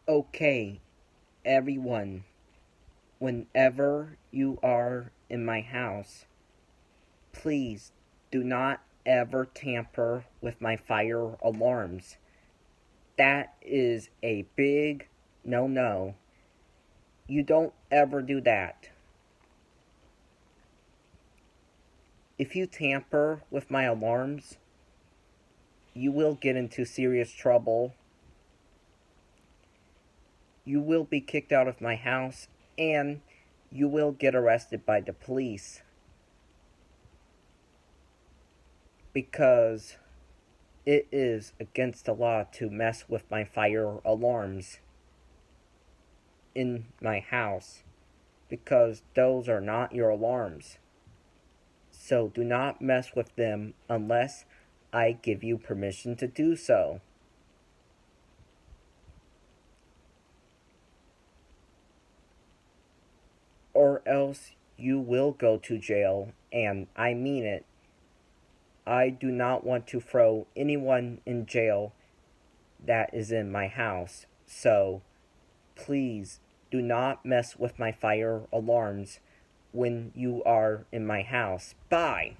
Okay, everyone, whenever you are in my house, please do not ever tamper with my fire alarms. That is a big no-no. You don't ever do that. If you tamper with my alarms, you will get into serious trouble. You will be kicked out of my house, and you will get arrested by the police. Because it is against the law to mess with my fire alarms in my house. Because those are not your alarms. So do not mess with them unless I give you permission to do so. Or else you will go to jail, and I mean it. I do not want to throw anyone in jail that is in my house, so please do not mess with my fire alarms when you are in my house. Bye!